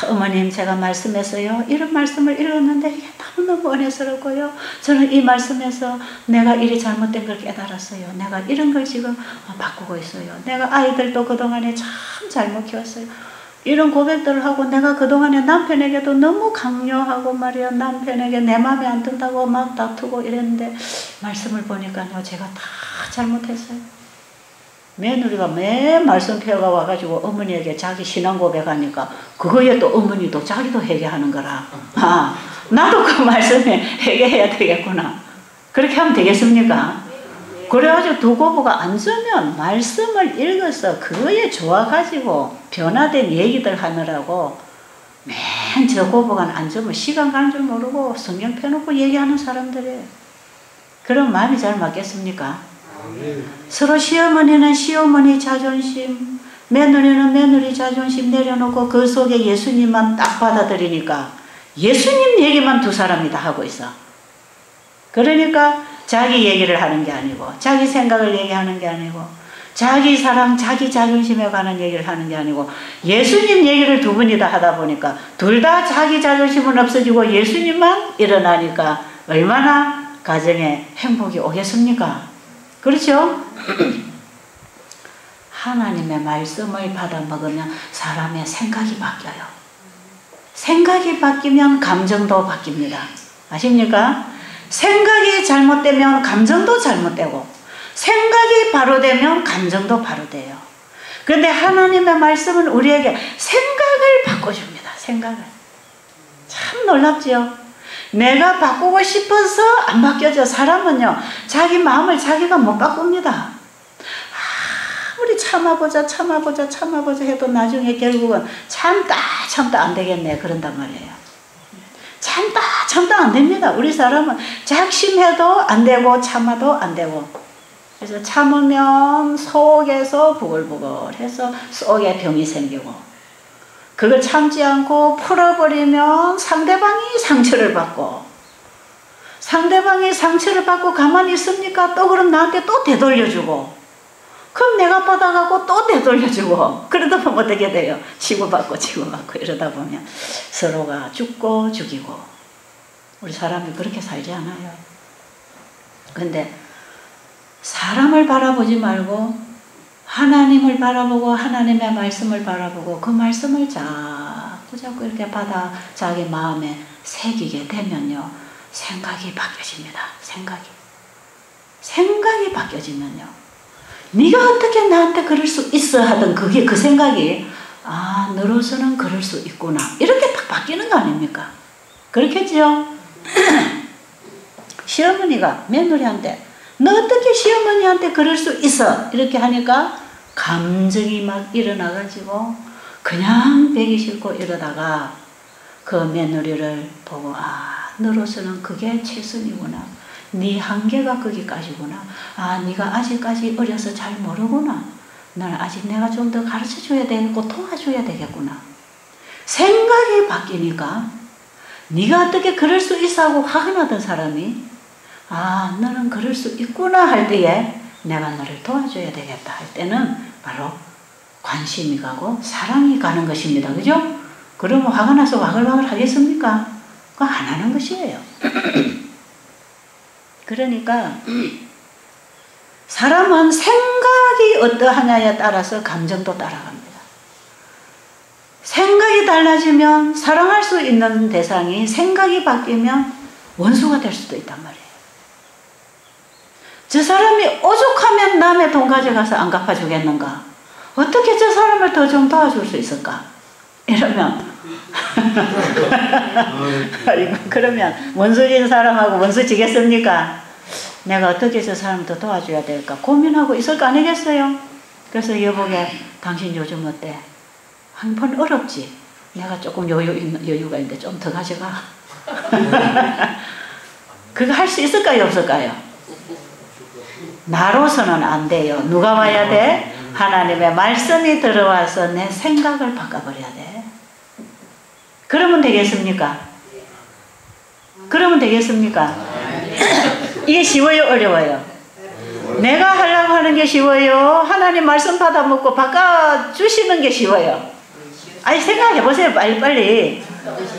어머님 제가 말씀에서요 이런 말씀을 읽었는데 이게 너무너무 은혜스럽고요. 저는 이 말씀에서 내가 일이 잘못된 걸 깨달았어요. 내가 이런 걸 지금 바꾸고 있어요. 내가 아이들도 그동안에 참 잘못 키웠어요. 이런 고백들을 하고 내가 그동안에 남편에게도 너무 강요하고 말이야 남편에게 내 마음에 안 든다고 막 다투고 이랬는데 말씀을 보니까요 제가 다 잘못했어요. 며느리가 매일 말씀 펴가 와가지고 어머니에게 자기 신앙 고백하니까 그거에 또 어머니도 자기도 회개하는 거라. 아, 나도 그 말씀에 회개해야 되겠구나. 그렇게 하면 되겠습니까? 그래가지고 두 고부가 앉으면 말씀을 읽어서 그거에 좋아가지고 변화된 얘기들 하느라고 맨 저 고부가 앉으면 시간 가는 줄 모르고 성경 펴놓고 얘기하는 사람들이에요. 그럼 마음이 잘 맞겠습니까? 서로 시어머니는 시어머니 자존심, 며느리는 며느리 자존심 내려놓고 그 속에 예수님만 딱 받아들이니까 예수님 얘기만 두 사람이 다 하고 있어. 그러니까 자기 얘기를 하는 게 아니고 자기 생각을 얘기하는 게 아니고 자기 사랑, 자기 자존심에 관한 얘기를 하는 게 아니고 예수님 얘기를 두 분이 다 하다 보니까 둘 다 자기 자존심은 없어지고 예수님만 일어나니까 얼마나 가정에 행복이 오겠습니까? 그렇죠? 하나님의 말씀을 받아 먹으면 사람의 생각이 바뀌어요. 생각이 바뀌면 감정도 바뀝니다. 아십니까? 생각이 잘못되면 감정도 잘못되고 생각이 바로 되면 감정도 바로 돼요. 그런데 하나님의 말씀은 우리에게 생각을 바꿔줍니다. 생각을. 참 놀랍죠? 내가 바꾸고 싶어서 안 바뀌어져. 사람은요 자기 마음을 자기가 못 바꿉니다. 아무리 참아보자 해도 나중에 결국은 참다 안 되겠네 그런단 말이에요. 참다 안 됩니다. 우리 사람은 작심해도 안 되고 참아도 안 되고 그래서 참으면 속에서 부글부글해서 속에 병이 생기고 그걸 참지 않고 풀어버리면 상대방이 상처를 받고 상대방이 상처를 받고 가만히 있습니까? 또 그럼 나한테 또 되돌려주고 그럼 내가 받아가고 또 되돌려주고 그러다 보면 어떻게 돼요? 치고받고 이러다 보면 서로가 죽고 죽이고 우리 사람이 그렇게 살지 않아요. 근데 사람을 바라보지 말고 하나님을 바라보고 하나님의 말씀을 바라보고 그 말씀을 자꾸 이렇게 받아 자기 마음에 새기게 되면요 생각이 바뀌어집니다. 생각이 바뀌어지면요 네가 어떻게 나한테 그럴 수 있어 하던 그게 그 생각이 아 너로서는 그럴 수 있구나 이렇게 딱 바뀌는 거 아닙니까? 그렇겠죠? 시어머니가 며느리한테 너 어떻게 시어머니한테 그럴 수 있어? 이렇게 하니까 감정이 막 일어나가지고 그냥 배기 싫고 이러다가 그 며느리를 보고 아 너로서는 그게 최선이구나. 네 한계가 거기까지구나. 아 네가 아직까지 어려서 잘 모르구나. 널 아직 내가 좀 더 가르쳐줘야 되겠고 도와줘야 되겠구나. 생각이 바뀌니까 네가 어떻게 그럴 수 있어 하고 화가 나던 사람이 아 너는 그럴 수 있구나 할 때에 내가 너를 도와줘야 되겠다 할 때는 바로 관심이 가고 사랑이 가는 것입니다. 그죠? 그러면 화가 나서 와글와글 하겠습니까? 그거 안 하는 것이에요. 그러니까 사람은 생각이 어떠하냐에 따라서 감정도 따라갑니다. 생각이 달라지면 사랑할 수 있는 대상이 생각이 바뀌면 원수가 될 수도 있단 말이에요. 저 사람이 오죽하면 남의 돈 가져가서 안 갚아주겠는가? 어떻게 저 사람을 더 좀 도와줄 수 있을까? 이러면 그러면 원수진 사람하고 원수 지겠습니까? 내가 어떻게 저 사람을 더 도와줘야 될까 고민하고 있을 거 아니겠어요? 그래서 여보게 당신 요즘 어때? 한번 어렵지? 내가 조금 여유가 있는데 좀 더 가져가. 그거 할 수 있을까요? 없을까요? 나로서는 안 돼요. 누가 와야 돼? 하나님의 말씀이 들어와서 내 생각을 바꿔버려야 돼. 그러면 되겠습니까? 그러면 되겠습니까? 이게 쉬워요? 어려워요? 내가 하려고 하는 게 쉬워요? 하나님 말씀 받아먹고 바꿔주시는 게 쉬워요? 아니 생각해보세요. 빨리빨리.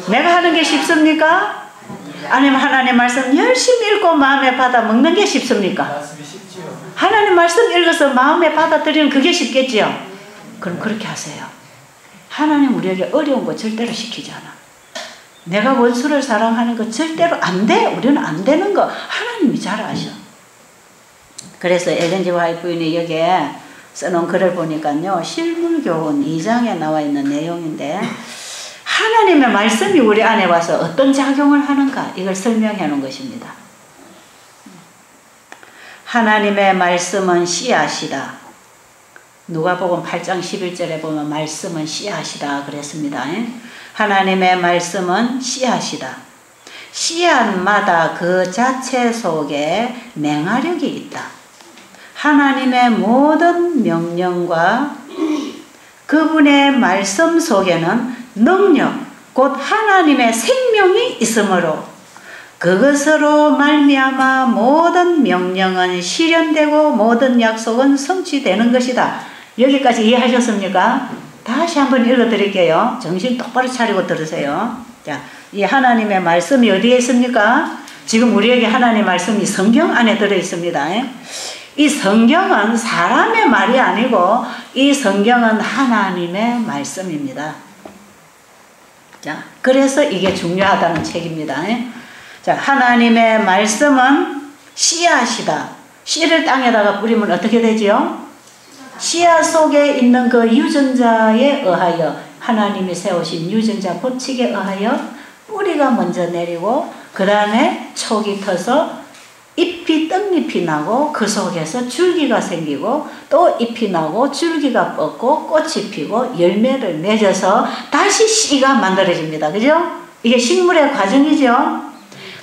내가 하는 게 쉽습니까? 아니면 하나님 말씀 열심히 읽고 마음에 받아먹는 게 쉽습니까? 하나님 말씀 읽어서 마음에 받아들이는 그게 쉽겠지요? 그럼 그렇게 하세요. 하나님 우리에게 어려운 거 절대로 시키지 않아. 내가 원수를 사랑하는 거 절대로 안 돼. 우리는 안 되는 거 하나님이 잘 아셔. 그래서 엘렌 G. 화이트 부인이 여기에 써놓은 글을 보니까요. 실물교훈 2장에 나와 있는 내용인데 하나님의 말씀이 우리 안에 와서 어떤 작용을 하는가 이걸 설명해 놓은 것입니다. 하나님의 말씀은 씨앗이다. 누가복음 8장 11절에 보면 말씀은 씨앗이다 그랬습니다. 하나님의 말씀은 씨앗이다. 씨앗마다 그 자체 속에 맹활력이 있다. 하나님의 모든 명령과 그분의 말씀 속에는 능력, 곧 하나님의 생명이 있으므로 그것으로 말미암아 모든 명령은 실현되고 모든 약속은 성취되는 것이다. 여기까지 이해하셨습니까? 다시 한번 읽어드릴게요. 정신 똑바로 차리고 들으세요. 자, 이 하나님의 말씀이 어디에 있습니까? 지금 우리에게 하나님의 말씀이 성경 안에 들어있습니다. 이 성경은 사람의 말이 아니고 이 성경은 하나님의 말씀입니다. 자, 그래서 이게 중요하다는 책입니다. 자, 하나님의 말씀은 씨앗이다. 씨를 땅에다가 뿌리면 어떻게 되지요? 씨앗 속에 있는 그 유전자에 의하여 하나님이 세우신 유전자 법칙에 의하여 뿌리가 먼저 내리고 그 다음에 촉이 터서 잎이 떡잎이 나고 그 속에서 줄기가 생기고 또 잎이 나고 줄기가 뻗고 꽃이 피고 열매를 맺어서 다시 씨가 만들어집니다. 그죠? 이게 식물의 과정이죠.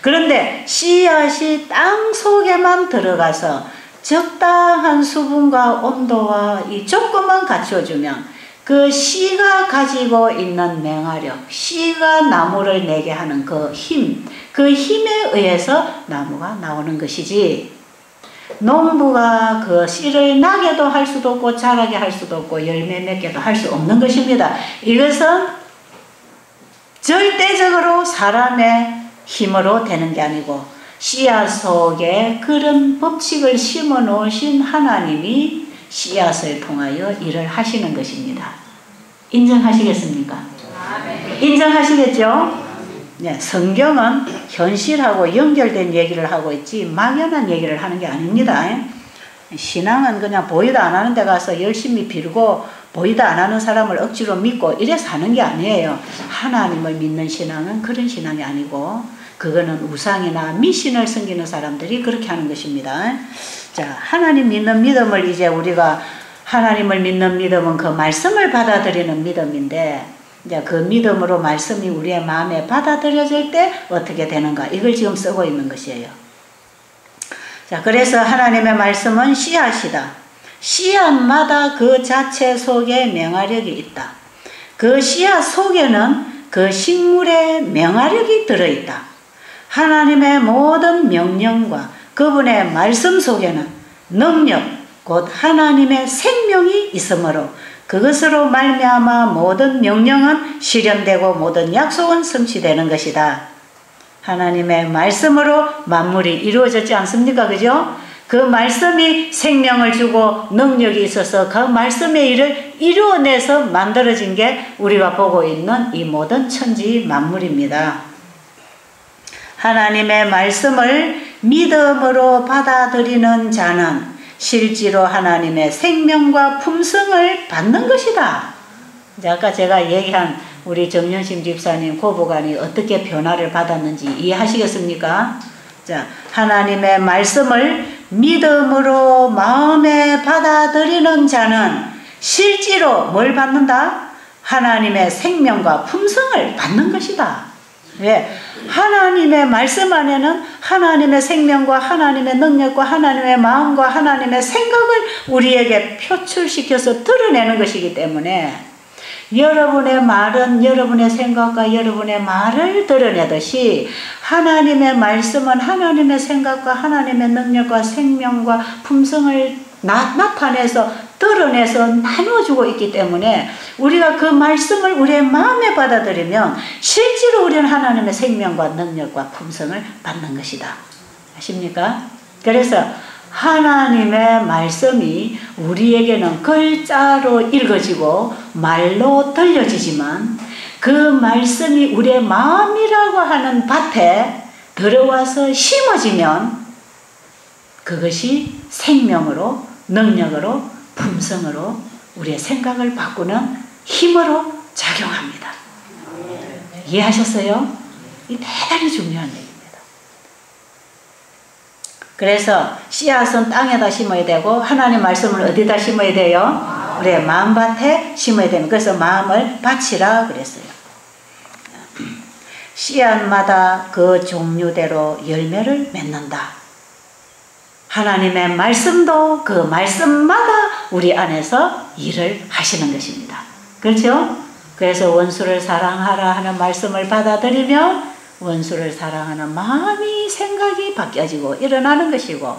그런데 씨앗이 땅 속에만 들어가서 적당한 수분과 온도와 이 조건만 갖춰주면 그 씨가 가지고 있는 맹활력, 씨가 나무를 내게 하는 그 힘, 그 힘에 의해서 나무가 나오는 것이지 농부가 그 씨를 나게도 할 수도 없고 자라게 할 수도 없고 열매 맺게도 할 수 없는 것입니다. 이것은 절대적으로 사람의 힘으로 되는 게 아니고 씨앗 속에 그런 법칙을 심어 놓으신 하나님이 씨앗을 통하여 일을 하시는 것입니다. 인정하시겠습니까? 인정하시겠죠? 네, 성경은 현실하고 연결된 얘기를 하고 있지 막연한 얘기를 하는 게 아닙니다. 신앙은 그냥 보이도 안 하는 데 가서 열심히 빌고 보이도 안 하는 사람을 억지로 믿고 이래 사는 게 아니에요. 하나님을 믿는 신앙은 그런 신앙이 아니고 그거는 우상이나 미신을 섬기는 사람들이 그렇게 하는 것입니다. 자, 하나님 믿는 믿음을 이제 우리가 하나님을 믿는 믿음은 그 말씀을 받아들이는 믿음인데 이제 그 믿음으로 말씀이 우리의 마음에 받아들여질 때 어떻게 되는가 이걸 지금 쓰고 있는 것이에요. 자, 그래서 하나님의 말씀은 씨앗이다. 씨앗마다 그 자체 속에 맹활력이 있다. 그 씨앗 속에는 그 식물의 맹활력이 들어있다. 하나님의 모든 명령과 그분의 말씀 속에는 능력, 곧 하나님의 생명이 있으므로 그것으로 말미암아 모든 명령은 실현되고 모든 약속은 성취되는 것이다. 하나님의 말씀으로 만물이 이루어졌지 않습니까? 그죠? 그 말씀이 생명을 주고 능력이 있어서 그 말씀의 일을 이루어내서 만들어진 게 우리가 보고 있는 이 모든 천지 만물입니다. 하나님의 말씀을 믿음으로 받아들이는 자는 실제로 하나님의 생명과 품성을 받는 것이다. 아까 제가 얘기한 우리 정연심 집사님 고부간이 어떻게 변화를 받았는지 이해하시겠습니까? 자, 하나님의 말씀을 믿음으로 마음에 받아들이는 자는 실제로 뭘 받는다? 하나님의 생명과 품성을 받는 것이다. 왜? 하나님의 말씀 안에는 하나님의 생명과 하나님의 능력과 하나님의 마음과 하나님의 생각을 우리에게 표출시켜서 드러내는 것이기 때문에 여러분의 말은 여러분의 생각과 여러분의 말을 드러내듯이 하나님의 말씀은 하나님의 생각과 하나님의 능력과 생명과 품성을 나타내서 드러내서 나누어주고 있기 때문에 우리가 그 말씀을 우리의 마음에 받아들이면 실제로 우리는 하나님의 생명과 능력과 품성을 받는 것이다. 아십니까? 그래서 하나님의 말씀이 우리에게는 글자로 읽어지고 말로 들려지지만 그 말씀이 우리의 마음이라고 하는 밭에 들어와서 심어지면 그것이 생명으로 능력으로 품성으로 우리의 생각을 바꾸는 힘으로 작용합니다. 이해하셨어요? 이 대단히 중요한 얘기입니다. 그래서 씨앗은 땅에다 심어야 되고 하나님 말씀을 어디다 심어야 돼요? 우리의 마음밭에 심어야 됩니다. 그래서 마음을 바치라 그랬어요. 씨앗마다 그 종류대로 열매를 맺는다. 하나님의 말씀도 그 말씀마다 우리 안에서 일을 하시는 것입니다. 그렇죠? 그래서 원수를 사랑하라 하는 말씀을 받아들이면 원수를 사랑하는 마음이 생각이 바뀌어지고 일어나는 것이고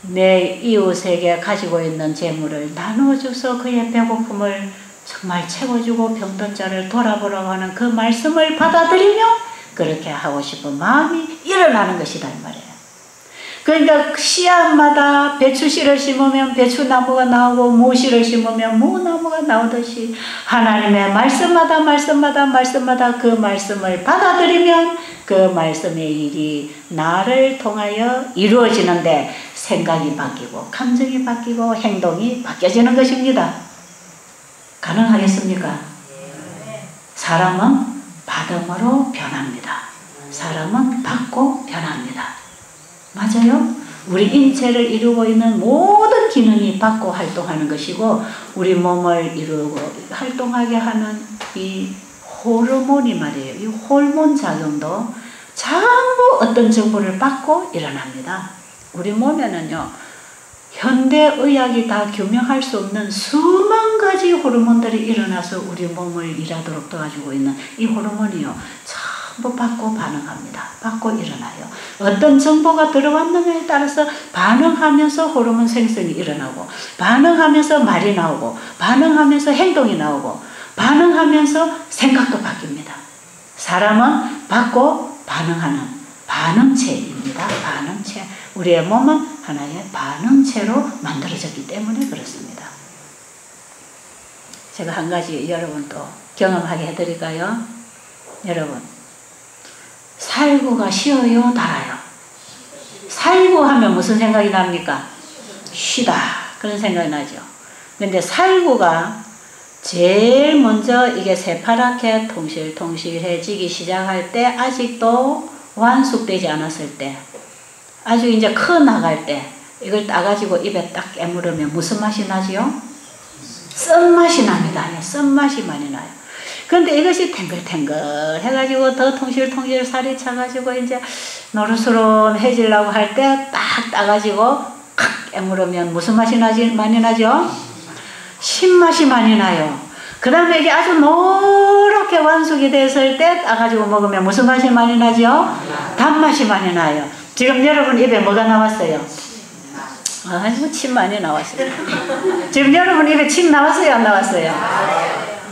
내 이웃에게 가지고 있는 재물을 나누어줘서 그의 배고픔을 정말 채워주고 병든 자를 돌아보라고 하는 그 말씀을 받아들이면 그렇게 하고 싶은 마음이 일어나는 것이다 이 말이에요. 그러니까 씨앗마다 배추씨를 심으면 배추나무가 나오고 무씨를 심으면 무나무가 나오듯이 하나님의 말씀마다 그 말씀을 받아들이면 그 말씀의 일이 나를 통하여 이루어지는데 생각이 바뀌고 감정이 바뀌고 행동이 바뀌어지는 것입니다. 가능하겠습니까? 사람은 받음으로 변합니다. 사람은 받고 변합니다. 맞아요? 우리 인체를 이루고 있는 모든 기능이 받고 활동하는 것이고 우리 몸을 이루고 활동하게 하는 이 호르몬이 말이에요. 이 호르몬 작용도 전부 어떤 정보를 받고 일어납니다. 우리 몸에는요. 현대의학이 다 규명할 수 없는 수만 가지 호르몬들이 일어나서 우리 몸을 일하도록 도와주고 있는 이 호르몬이요. 전부 받고 반응합니다. 받고 일어나요. 어떤 정보가 들어왔느냐에 따라서 반응하면서 호르몬 생성이 일어나고 반응하면서 말이 나오고 반응하면서 행동이 나오고 반응하면서 생각도 바뀝니다. 사람은 받고 반응하는 반응체입니다. 반응체. 우리의 몸은 하나의 반응체로 만들어졌기 때문에 그렇습니다. 제가 한 가지 여러분 또 경험하게 해드릴까요? 여러분 살구가 쉬어요? 달아요? 살구 하면 무슨 생각이 납니까? 쉬다 그런 생각이 나죠. 근데 살구가 제일 먼저 이게 새파랗게 통실통실해지기 시작할 때 아직도 완숙되지 않았을 때 아주 이제 커 나갈 때 이걸 따가지고 입에 딱 깨물으면 무슨 맛이 나지요? 쓴맛이 납니다. 쓴맛이 많이 나요. 근데 이것이 탱글탱글 해가지고 더 통실통실 살이 차가지고 이제 노릇스러워해지려고 할 때 딱 따가지고 칵 깨물으면 무슨 맛이 많이 나죠? 신맛이 많이 나요. 그 다음에 이게 아주 노랗게 완숙이 됐을 때 따가지고 먹으면 무슨 맛이 많이 나죠? 단맛이 많이 나요. 지금 여러분 입에 뭐가 나왔어요? 아이고 침 많이 나왔어요. 지금 여러분 입에 침 나왔어요? 안 나왔어요?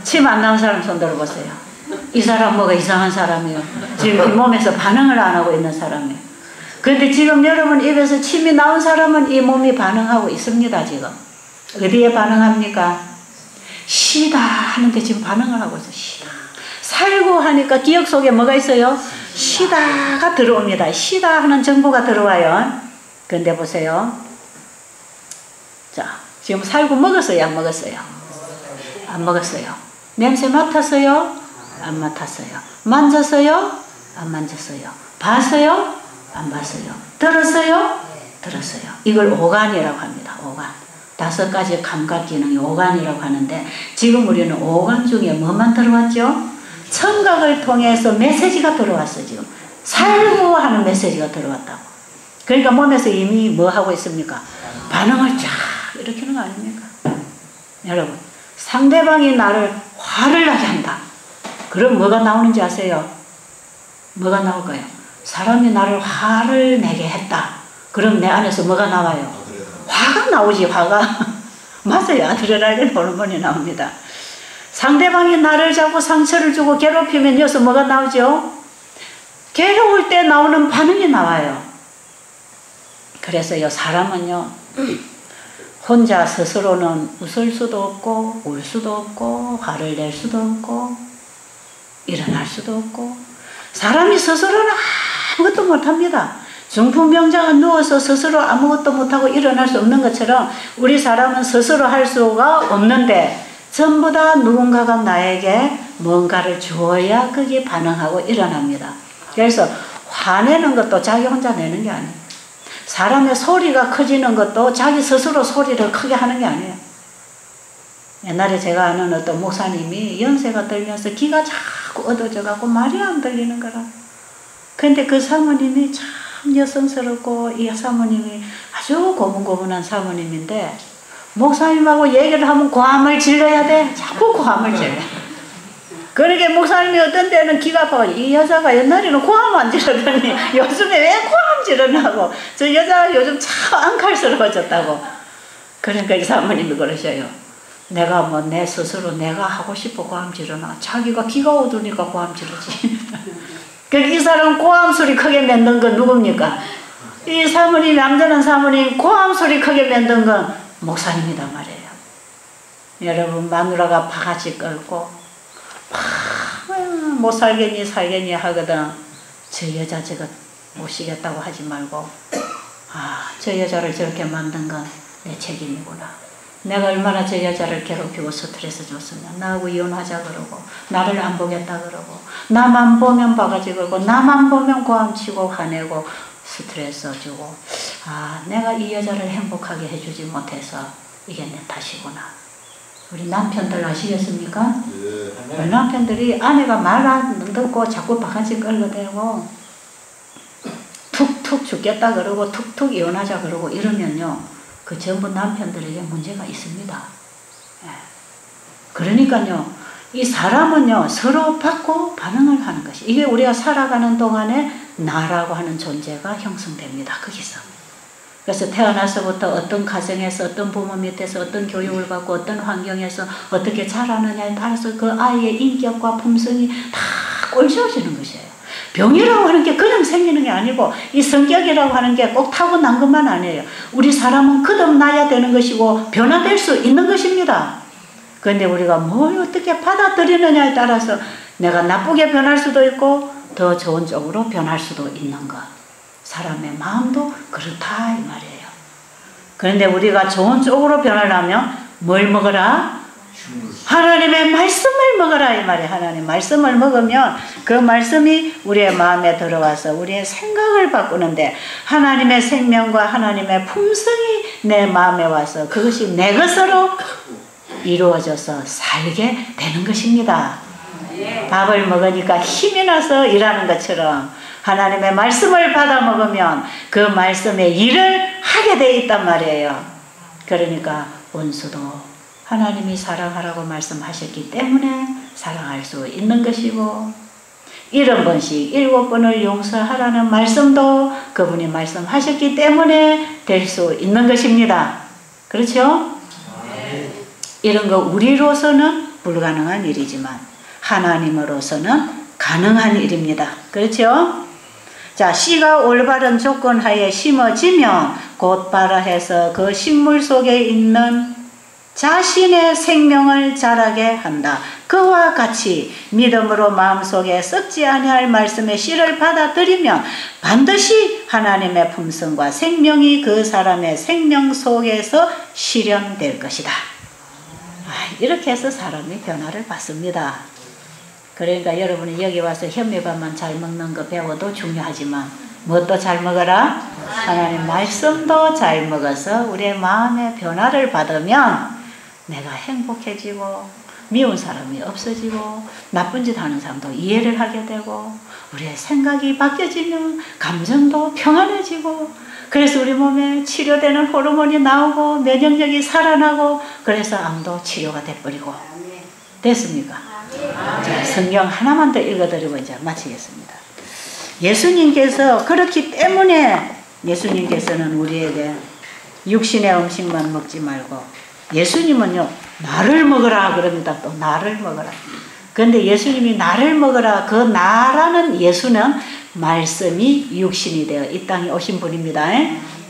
침 안 나온 사람 손 들어보세요. 이 사람 뭐가 이상한 사람이에요. 지금 이 몸에서 반응을 안 하고 있는 사람이에요. 그런데 지금 여러분 입에서 침이 나온 사람은 이 몸이 반응하고 있습니다. 지금 어디에 반응합니까? 쉬다 하는데 지금 반응을 하고 있어요. 쉬다. 살고 하니까 기억 속에 뭐가 있어요? 쉬다가 들어옵니다. 쉬다 하는 정보가 들어와요. 근데 보세요. 자, 지금 살구 먹었어요? 안 먹었어요? 안 먹었어요. 냄새 맡았어요? 안 맡았어요. 만졌어요? 안 만졌어요. 봤어요? 안 봤어요. 들었어요? 들었어요. 이걸 오간이라고 합니다. 오간. 5가지 감각 기능이 오간이라고 하는데 지금 우리는 오간 중에 뭐만 들어왔죠? 청각을 통해서 메시지가 들어왔어요. 지금 살구하는 메시지가 들어왔다고. 그러니까 몸에서 이미 뭐 하고 있습니까? 반응을 쫙 일으키는 거 아닙니까? 여러분, 상대방이 나를 화를 나게 한다. 그럼 뭐가 나오는지 아세요? 뭐가 나올까요? 사람이 나를 화를 내게 했다. 그럼 내 안에서 뭐가 나와요? 화가 나오지, 화가. 맞아요. 아드레날린 호르몬이 나옵니다. 상대방이 나를 자꾸 상처를 주고 괴롭히면 여기서 뭐가 나오죠? 괴로울 때 나오는 반응이 나와요. 그래서요, 사람은요, 혼자 스스로는 웃을 수도 없고, 울 수도 없고, 화를 낼 수도 없고, 일어날 수도 없고, 사람이 스스로는 아무것도 못합니다. 중풍병자가 누워서 스스로 아무것도 못하고 일어날 수 없는 것처럼 우리 사람은 스스로 할 수가 없는데 전부 다 누군가가 나에게 뭔가를 주어야 거기에 반응하고 일어납니다. 그래서 화내는 것도 자기 혼자 내는 게 아니에요. 사람의 소리가 커지는 것도 자기 스스로 소리를 크게 하는 게 아니에요. 옛날에 제가 아는 어떤 목사님이 연세가 들면서 귀가 자꾸 어두워져갖고 말이 안 들리는 거라. 근데 그 사모님이 참 여성스럽고 이 사모님이 아주 고분고분한 사모님인데 목사님하고 얘기를 하면 고함을 질러야 돼. 자꾸 고함을 질러. 그러게 목사님이 어떤 때는 귀가 아파가 이 여자가 옛날에는 고함 안 지르더니 요즘에 왜 고함 지르냐고. 저 여자가 요즘 참 앙칼스러워졌다고. 그러니까 이 사모님이 그러셔요. 내가 뭐 내 스스로 내가 하고 싶어 고함 지르나. 자기가 귀가 어두우니까 고함 지르지. 이 사람 고함 소리 크게 만든 건 누굽니까? 이 사모님, 얌전한 사모님 고함 소리 크게 만든 건 목사님이단 말이에요. 여러분, 마누라가 바가지 끌고 못 살겠니 살겠니 하거든. 저 여자 저거 모시겠다고 하지 말고 저 여자를 저렇게 만든 건 내 책임이구나. 내가 얼마나 저 여자를 괴롭히고 스트레스 줬으면 나하고 이혼하자 그러고 나를 안 보겠다 그러고 나만 보면 바가지 걸고 나만 보면 고함치고 화내고 스트레스 주고 내가 이 여자를 행복하게 해주지 못해서 이게 내 탓이구나. 우리 남편들 아시겠습니까? 우리 남편들이 아내가 말 안 듣고 자꾸 바가지 끌어대고 툭툭 죽겠다 그러고 툭툭 이혼하자 그러고 이러면요. 그 전부 남편들에게 문제가 있습니다. 그러니까요. 이 사람은요. 서로 받고 반응을 하는 것이 이게 우리가 살아가는 동안에 나라고 하는 존재가 형성됩니다. 거기서. 그래서 태어나서부터 어떤 가정에서 어떤 부모 밑에서 어떤 교육을 받고 어떤 환경에서 어떻게 자라느냐에 따라서 그 아이의 인격과 품성이 다 꼴지어지는 것이에요. 병이라고 하는 게 그냥 생기는 게 아니고 이 성격이라고 하는 게 꼭 타고난 것만 아니에요. 우리 사람은 거듭나야 되는 것이고 변화될 수 있는 것입니다. 그런데 우리가 뭘 어떻게 받아들이느냐에 따라서 내가 나쁘게 변할 수도 있고 더 좋은 쪽으로 변할 수도 있는 것. 사람의 마음도 그렇다 이 말이에요. 그런데 우리가 좋은 쪽으로 변하려면 뭘 먹어라? 하나님의 말씀을 먹어라 이 말이에요. 하나님 말씀을 먹으면 그 말씀이 우리의 마음에 들어와서 우리의 생각을 바꾸는데 하나님의 생명과 하나님의 품성이 내 마음에 와서 그것이 내 것으로 이루어져서 살게 되는 것입니다. 밥을 먹으니까 힘이 나서 일하는 것처럼 하나님의 말씀을 받아 먹으면 그 말씀의 일을 하게 돼 있단 말이에요. 그러니까 원수도 하나님이 사랑하라고 말씀하셨기 때문에 사랑할 수 있는 것이고 70번씩 7번을 용서하라는 말씀도 그분이 말씀하셨기 때문에 될 수 있는 것입니다. 그렇죠? 이런 거 우리로서는 불가능한 일이지만 하나님으로서는 가능한 일입니다. 그렇죠? 자, 씨가 올바른 조건 하에 심어지면 곧바로 해서 그 식물 속에 있는 자신의 생명을 자라게 한다. 그와 같이 믿음으로 마음속에 썩지 아니할 말씀의 씨를 받아들이면 반드시 하나님의 품성과 생명이 그 사람의 생명 속에서 실현될 것이다. 이렇게 해서 사람이 변화를 받습니다. 그러니까 여러분이 여기 와서 현미밥만 잘 먹는 거 배워도 중요하지만 무엇도 잘 먹어라? 하나님 말씀도 잘 먹어서 우리의 마음의 변화를 받으면 내가 행복해지고 미운 사람이 없어지고 나쁜 짓 하는 사람도 이해를 하게 되고 우리의 생각이 바뀌어지면 감정도 평안해지고 그래서 우리 몸에 치료되는 호르몬이 나오고 면역력이 살아나고 그래서 암도 치료가 돼버리고 됐습니까? 자, 성경 하나만 더 읽어드리고 이제 마치겠습니다. 예수님께서 그렇기 때문에 예수님께서는 우리에게 육신의 음식만 먹지 말고 예수님은요 나를 먹으라 그럽니다. 또 나를 먹으라. 그런데 예수님이 나를 먹으라 그 나라는 예수는 말씀이 육신이 되어 이 땅에 오신 분입니다.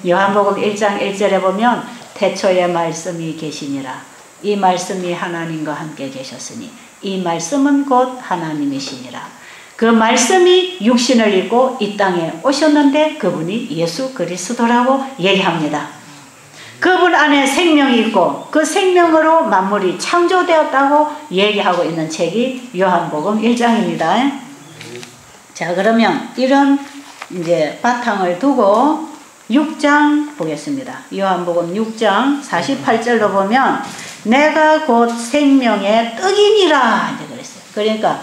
요한복음 1장 1절에 보면 태초에 말씀이 계시니라 이 말씀이 하나님과 함께 계셨으니 이 말씀은 곧 하나님이시니라. 그 말씀이 육신을 입고 이 땅에 오셨는데 그분이 예수 그리스도라고 얘기합니다. 그분 안에 생명이 있고 그 생명으로 만물이 창조되었다고 얘기하고 있는 책이 요한복음 1장입니다. 자, 그러면 이런 이제 바탕을 두고 6장 보겠습니다. 요한복음 6장 48절로 보면 내가 곧 생명의 떡이니라 이제 그랬어요. 그러니까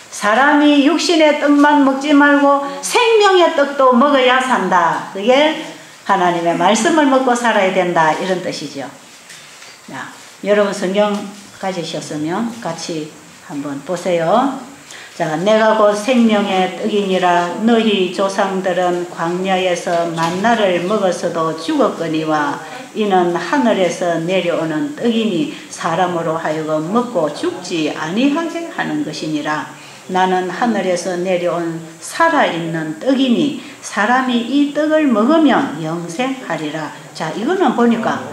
사람이 육신의 떡만 먹지 말고 생명의 떡도 먹어야 산다. 그게 하나님의 말씀을 먹고 살아야 된다 이런 뜻이죠. 자, 여러분 성경 가지셨으면 같이 한번 보세요. 자, 내가 곧 생명의 떡이니라 너희 조상들은 광야에서 만나를 먹어서도 죽었거니와 이는 하늘에서 내려오는 떡이니 사람으로 하여금 먹고 죽지 아니하게 하는 것이니라. 나는 하늘에서 내려온 살아있는 떡이니 사람이 이 떡을 먹으면 영생하리라. 자, 이거는 보니까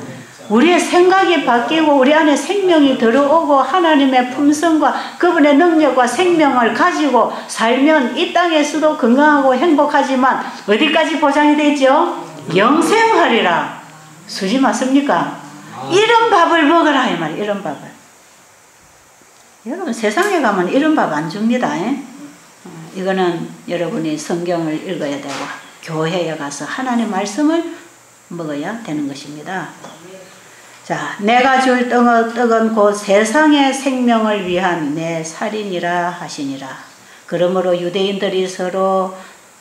우리의 생각이 바뀌고 우리 안에 생명이 들어오고 하나님의 품성과 그분의 능력과 생명을 가지고 살면 이 땅에서도 건강하고 행복하지만 어디까지 보장이 되죠? 영생하리라. 수지 맞습니까? 이런 밥을 먹으라 이 말이에요. 이런 밥을. 여러분 세상에 가면 이런 밥 안 줍니다. 이거는 여러분이 성경을 읽어야 되고 교회에 가서 하나님의 말씀을 먹어야 되는 것입니다. 자, 내가 줄 떡은 곧 세상의 생명을 위한 내 살이니라 하시니라. 그러므로 유대인들이 서로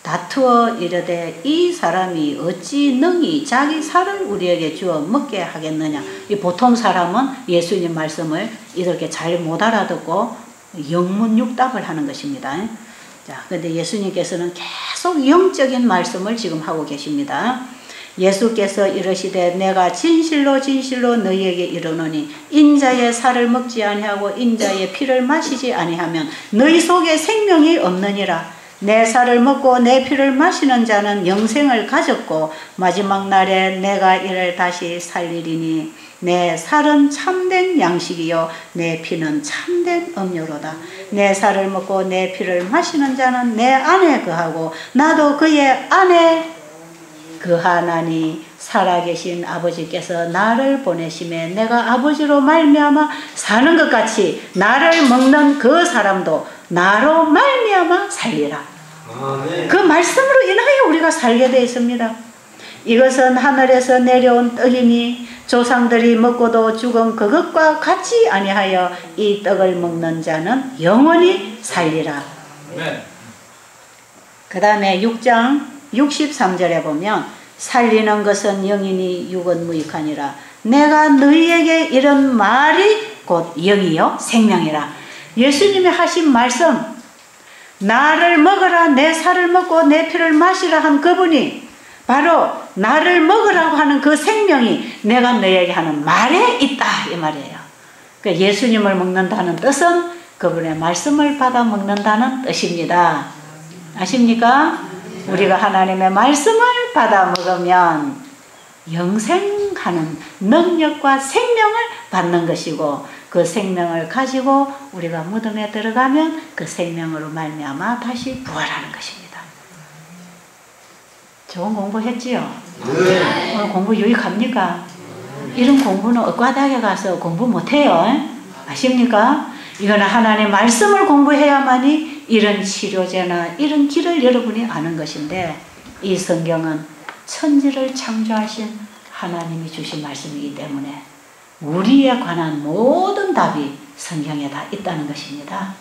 다투어 이르되 이 사람이 어찌 능히 자기 살을 우리에게 주어 먹게 하겠느냐. 이 보통 사람은 예수님 말씀을 이렇게 잘 못 알아듣고 영문육답을 하는 것입니다. 자, 근데 예수님께서는 계속 영적인 말씀을 지금 하고 계십니다. 예수께서 이르시되 내가 진실로 진실로 너희에게 이르노니 인자의 살을 먹지 아니하고 인자의 피를 마시지 아니하면 너희 속에 생명이 없느니라. 내 살을 먹고 내 피를 마시는 자는 영생을 가졌고 마지막 날에 내가 이를 다시 살리리니 내 살은 참된 양식이요 내 피는 참된 음료로다. 내 살을 먹고 내 피를 마시는 자는 내 안에 거하고 나도 그의 안에 그하나니 살아계신 아버지께서 나를 보내심에 내가 아버지로 말미암아 사는 것 같이 나를 먹는 그 사람도 나로 말미암아 살리라. 그 말씀으로 인하여 우리가 살게 되어 있습니다. 이것은 하늘에서 내려온 떡이니 조상들이 먹고도 죽은 그것과 같이 아니하여 이 떡을 먹는 자는 영원히 살리라. 그 다음에 6장 63절에 보면 살리는 것은 영이니 육은 무익하니라. 내가 너희에게 이런 말이 곧 영이요 생명이라. 예수님이 하신 말씀 나를 먹으라 내 살을 먹고 내 피를 마시라 한 그분이 바로 나를 먹으라고 하는 그 생명이 내가 너에게 하는 말에 있다 이 말이에요. 그러니까 예수님을 먹는다는 뜻은 그분의 말씀을 받아 먹는다는 뜻입니다. 아십니까? 우리가 하나님의 말씀을 받아 먹으면 영생하는 능력과 생명을 받는 것이고 그 그 생명을 가지고 우리가 무덤에 들어가면 그 생명으로 말미암아 다시 부활하는 것입니다. 좋은 공부했지요? 네. 오늘 공부 유익합니까? 이런 공부는 엇과닥에 가서 공부 못해요. 아십니까? 이거는 하나님의 말씀을 공부해야만이 이런 치료제나 이런 길을 여러분이 아는 것인데, 이 성경은 천지를 창조하신 하나님이 주신 말씀이기 때문에 우리에 관한 모든 답이 성경에 다 있다는 것입니다.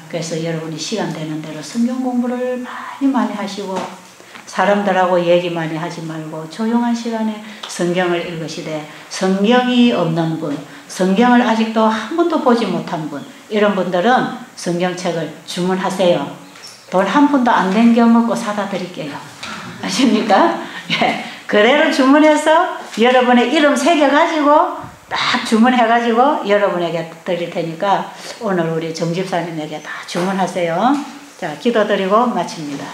그래서 여러분이 시간 되는 대로 성경 공부를 많이 하시고, 사람들하고 얘기 많이 하지 말고 조용한 시간에 성경을 읽으시되, 성경이 없는 분, 성경을 아직도 한 번도 보지 못한 분, 이런 분들은 성경책을 주문하세요. 돈 한 푼도 안 된 겨 먹고 사다 드릴게요. 아십니까? 예. 그대로 주문해서 여러분의 이름 새겨가지고 딱 주문해가지고 여러분에게 드릴 테니까 오늘 우리 정 집사님에게 다 주문하세요. 자, 기도드리고 마칩니다.